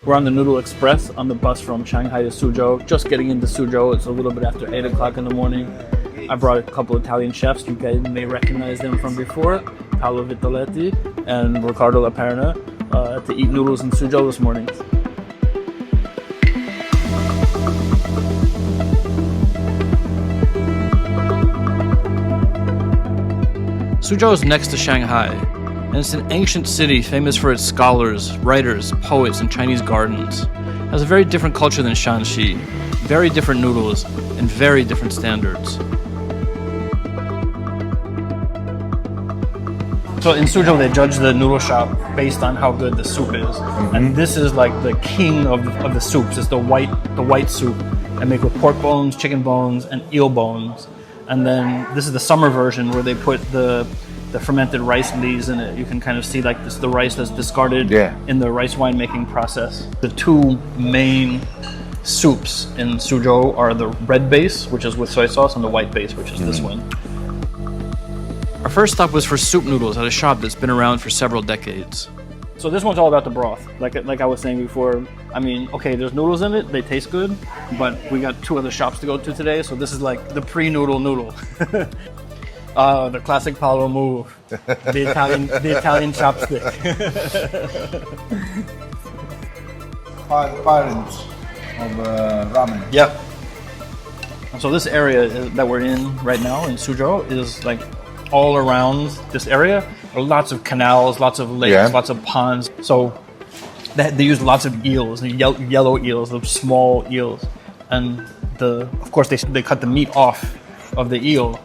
We're on the Noodle Express on the bus from Shanghai to Suzhou. Just getting into Suzhou. It's a little bit after 8 o'clock in the morning. I brought a couple Italian chefs. You guys may recognize them from before. Paolo Vittoletti and Riccardo La Perna to eat noodles in Suzhou this morning. Suzhou is next to Shanghai, and it's an ancient city famous for its scholars, writers, poets, and Chinese gardens. It has a very different culture than Shanxi, very different noodles, and very different standards. So in Suzhou, they judge the noodle shop based on how good the soup is, and this is like the king of the soups. It's the white soup, and make with pork bones, chicken bones, and eel bones. And then this is the summer version where they put the fermented rice leaves in it. You can kind of see like this the rice that's discarded in the rice wine making process. The two main soups in Suzhou are the red base, which is with soy sauce, and the white base, which is this one. Our first stop was for soup noodles at a shop that's been around for several decades. So this one's all about the broth. Like I was saying before, I mean, okay, there's noodles in it, they taste good, but we got 2 other shops to go to today, so this is like the pre-noodle noodle. The classic Paolo move, the Italian chopstick. Parents of ramen. Yep. So this area that we're in right now in Suzhou is like all around this area. There are lots of canals, lots of lakes, lots of ponds. So they use lots of eels, yellow eels, the small eels, and of course they cut the meat off of the eel,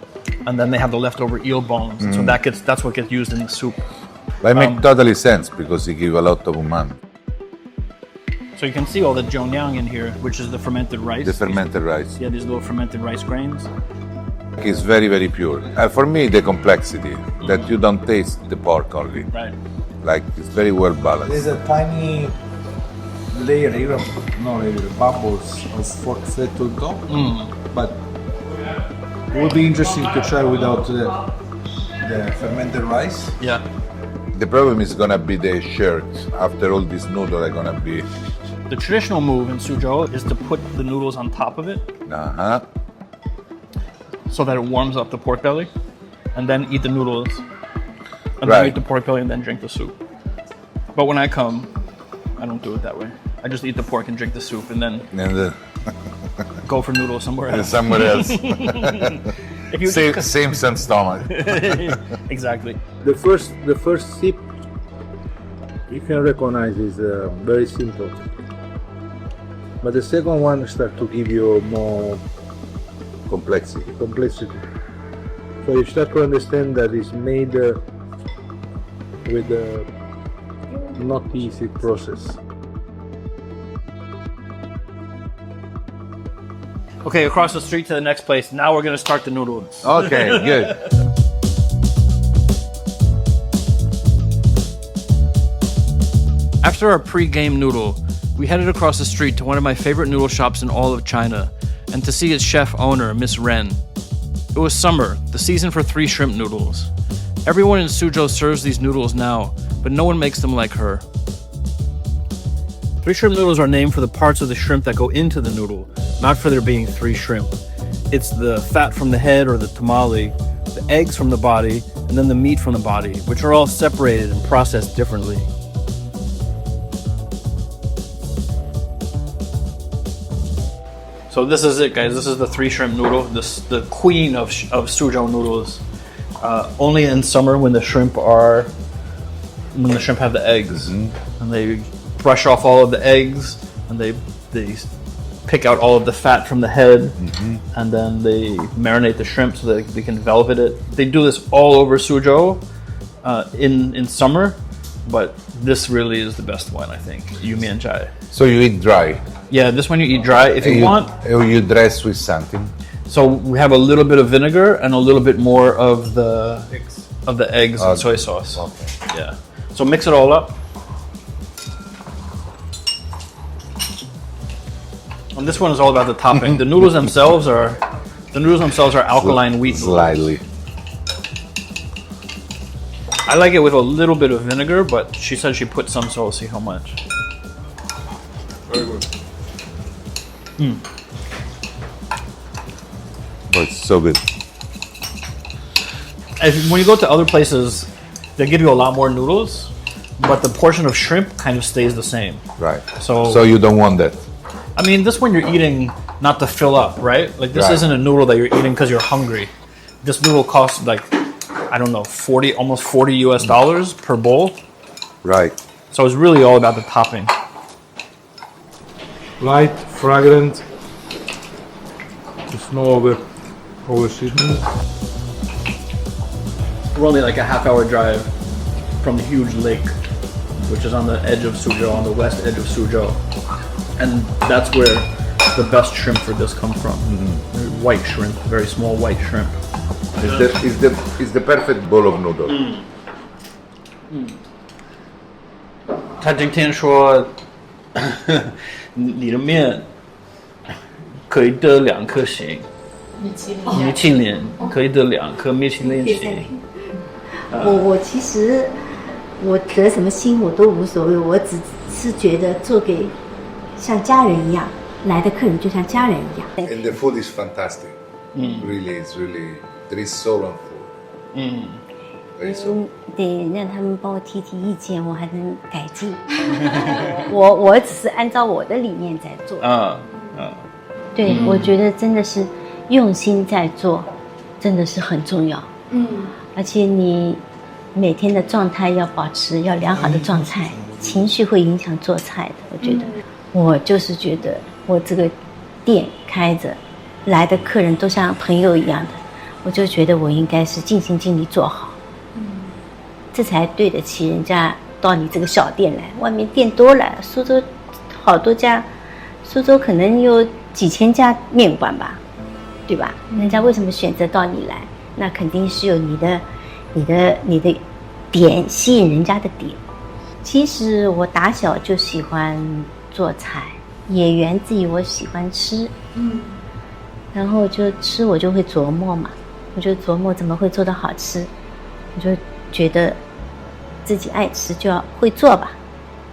and then they have the leftover eel bones. So that's what gets used in the soup. That makes totally sense because it gives a lot of umami. So you can see all the jiaonyang in here, which is the fermented rice. The fermented rice. Yeah, these little fermented rice grains. It's very, very pure. For me, the complexity that you don't taste the pork only. Right. Like it's very well balanced. There's a tiny layer here, bubbles of pork fat on top, but it would be interesting to try without the fermented rice. Yeah. The problem is gonna be the shirt. After all this noodle are gonna be... The traditional move in Suzhou is to put the noodles on top of it. So that it warms up the pork belly, and then eat the noodles, and then eat the pork belly, and then drink the soup. But when I come, I don't do it that way. I just eat the pork and drink the soup, and then go for noodles somewhere else. Somewhere else. Same stomach. Exactly. The first sip you can recognize is very simple, but the second one starts to give you more complexity. So you start to understand that it's made with a not easy process. Okay, across the street to the next place. Now we're going to start the noodles. Okay, good. After our pre-game noodle, we headed across the street to one of my favorite noodle shops in all of China, and to see its chef owner, Miss Ren. It was summer, the season for 3 shrimp noodles. Everyone in Suzhou serves these noodles now, but no one makes them like her. 3 shrimp noodles are named for the parts of the shrimp that go into the noodle, not for there being 3 shrimp. It's the fat from the head or the tamale, the eggs from the body, and then the meat from the body, which are all separated and processed differently. So this is it, guys. This is the 3 shrimp noodle, the queen of Suzhou noodles. Only in summer when the shrimp have the eggs, and they brush off all of the eggs, and they pick out all of the fat from the head, and then they marinate the shrimp so that they can velvet it. They do this all over Suzhou in summer, but this really is the best one, I think. Yumi and Jai. So you eat dry? Yeah, this one you eat dry. If you want, you dress with something. So we have a little bit of vinegar and a little bit more of the eggs and soy sauce. Okay. Yeah. So mix it all up. And this one is all about the topping. The noodles themselves are alkaline wheat noodles. Slightly. I like it with a little bit of vinegar, but she said she put some, so we'll see how much. Very good. Oh, it's so good. When you go to other places, they give you a lot more noodles, but the portion of shrimp kind of stays the same. Right. So- So you don't want that. I mean, this one you're eating not to fill up, right? Like this Right. isn't a noodle that you're eating because you're hungry. This noodle costs like, I don't know, almost $40 US per bowl. Right. So it's really all about the topping. Light, fragrant. It's no oversweetened. We're only like a half-hour drive from the huge lake, which is on the edge of Suzhou, on the west edge of Suzhou. And that's where the best shrimp for this come from. White shrimp, very small white shrimp. It's the perfect bowl of noodles. 他今天说，你的面可以得2颗星，米其林可以得2颗米其林星。我其实我得什么星我都无所谓，我只是觉得做给像家人一样，来的客人就像家人一样。 And the food is fantastic. Really, it's really. There is soul on food. There is soul. 得让他们帮我提提意见，我还能改进。我只是按照我的理念在做。对，我觉得真的是用心在做，真的是很重要。而且你每天的状态要保持要良好的状态，情绪会影响做菜的。我觉得，我就是觉得我这个店开着，来的客人都像朋友一样的，我就觉得我应该是尽心尽力做好。这才对得起人家到你这个小店来，外面店多了，苏州好多家，苏州可能有几千家面馆吧，对吧？人家为什么选择到你来？那肯定是有你的点吸引人家的点。其实我打小就喜欢做菜，也源自于我喜欢吃，然后就吃我就会琢磨嘛，我就琢磨怎么会做得好吃，我就觉得自己爱吃就要会做吧，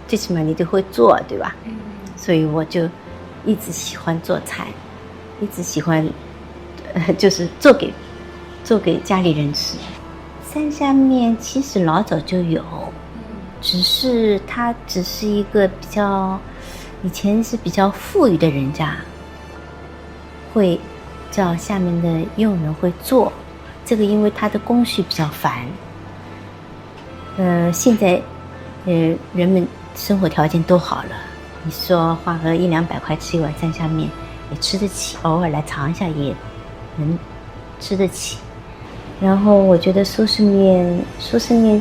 最起码你得会做，对吧？所以我就一直喜欢做菜，一直喜欢，就是做给家里人吃。山下面其实老早就有，只是它只是一个比较，以前是比较富裕的人家，会叫下面的佣人会做，这个因为它的工序比较繁。现在，人们生活条件都好了，你说花个100-200块吃一碗山下面也吃得起，偶尔来尝一下也能吃得起。然后我觉得苏式面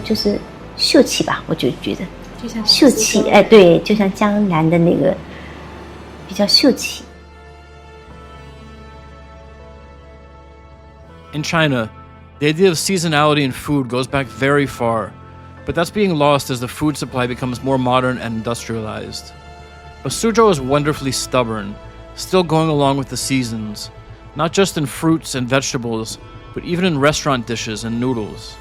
就是秀气吧，我就觉得就像秀气，哎，对，就像江南的那个比较秀气。 In China, the idea of seasonality in food goes back very far, but that's being lost as the food supply becomes more modern and industrialized. But Suzhou is wonderfully stubborn, still going along with the seasons, not just in fruits and vegetables, but even in restaurant dishes and noodles.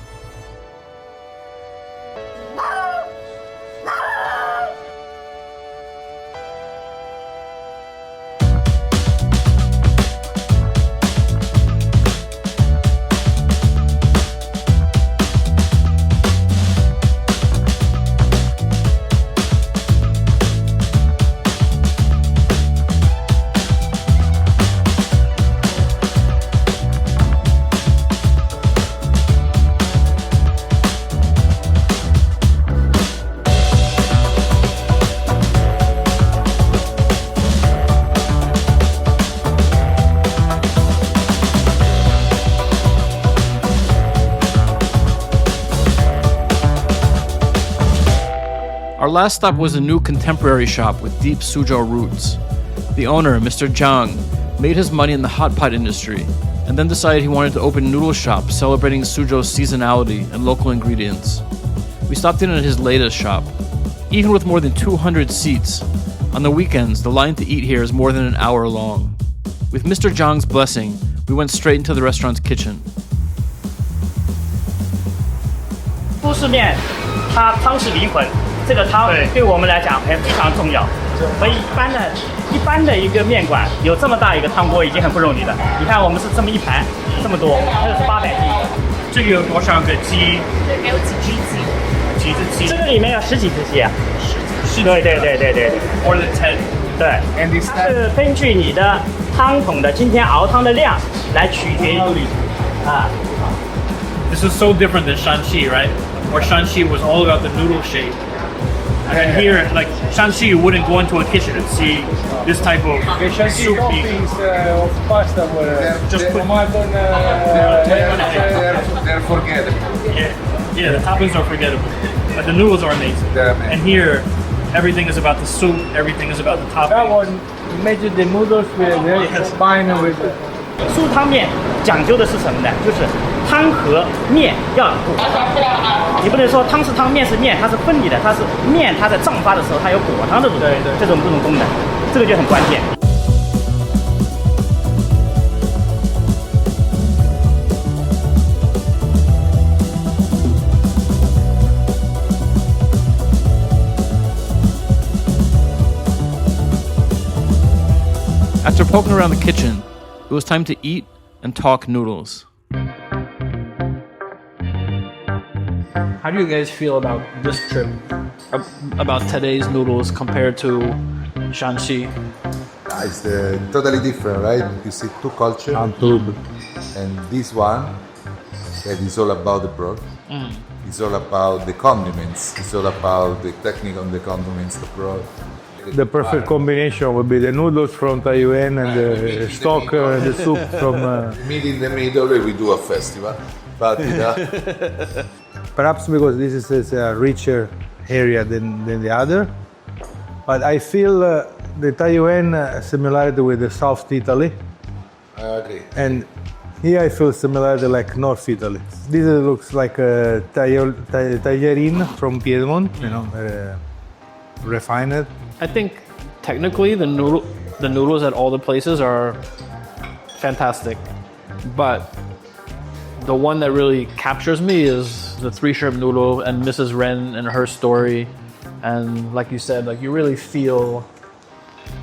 Our last stop was a new contemporary shop with deep Suzhou roots. The owner, Mr. Zhang, made his money in the hot pot industry and then decided he wanted to open a noodle shop celebrating Suzhou's seasonality and local ingredients. We stopped in at his latest shop. Even with more than 200 seats, on the weekends the line to eat here is more than an hour long. With Mr. Zhang's blessing, we went straight into the restaurant's kitchen. 苏式面，它汤是灵魂，这个汤对我们来讲非常重要。所以一般的一个面馆有这么大一个汤锅已经很不容易了。你看我们是这么一盘，这么多，那个是800斤。这个有多少个鸡？对，还有几只鸡。几只鸡？这个里面有10几只鸡啊。对。More than 10. 对， And this 它是根据你的汤桶的今天熬汤的量来取决于啊。This is so different than Shanxi, right? Where Shanxi was all about the noodle shape. And here, like Shanxi, you wouldn't go into a kitchen and see this type of soup being of pasta were just put they're forgettable. Yeah, the toppings are forgettable, but the noodles are amazing. They're amazing. And here, everything is about the soup. Everything is about the that toppings. one made the noodles with very fine with 酥汤面讲究的是什么呢？就是汤和面要裹。你不能说汤是汤，面是面，它是分离的。它是面，它在胀发的时候，它有裹汤的这种功能，这个就很关键。After poking around the kitchen, it was time to eat and talk noodles. How do you guys feel about this trip? About today's noodles compared to Shanxi? It's totally different, right? You see two cultures. And this one, that is all about the broth. It's all about the condiments. It's all about the technique on the condiments, the broth. the perfect combination would be the noodles from Taiyuan and the stock, the soup from. Meet in the middle, we do a festival. But Perhaps because this is a richer area than the other, but I feel the Taiyuan similarity with the South Italy, I agree. and here I feel similarity like North Italy. This looks like a tagliarin from Piedmont, refined. I think technically the noodles at all the places are fantastic, but the one that really captures me is the 3-shrimp noodle and Mrs. Ren and her story. And like you said, like you really feel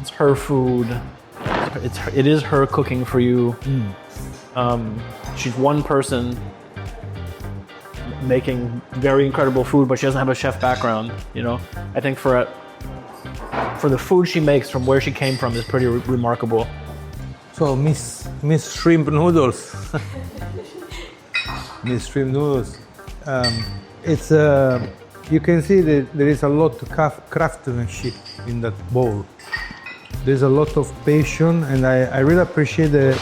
it's her food. It is her cooking for you. She's one person making very incredible food, but she doesn't have a chef background. I think for the food she makes from where she came from is pretty remarkable. So Miss Shrimp Noodles. Miss Shrimp Noodles. It's you can see that there is a lot of craftsmanship in that bowl. There's a lot of passion, and I really appreciate the.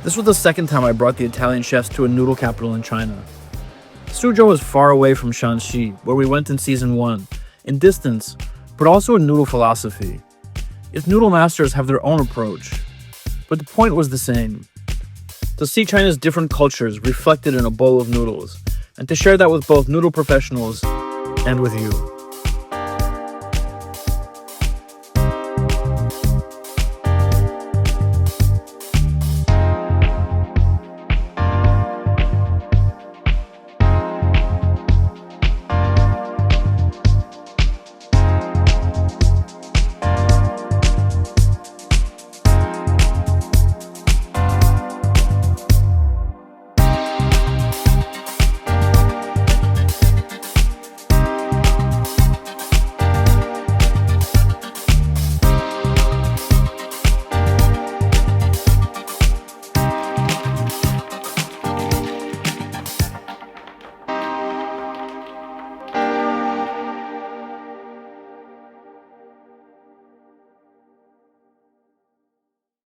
This was the second time I brought the Italian chefs to a noodle capital in China. Suzhou is far away from Shanxi, where we went in season 1, in distance, but also in noodle philosophy. Its noodle masters have their own approach, but the point was the same. To see China's different cultures reflected in a bowl of noodles, and to share that with both noodle professionals and with you.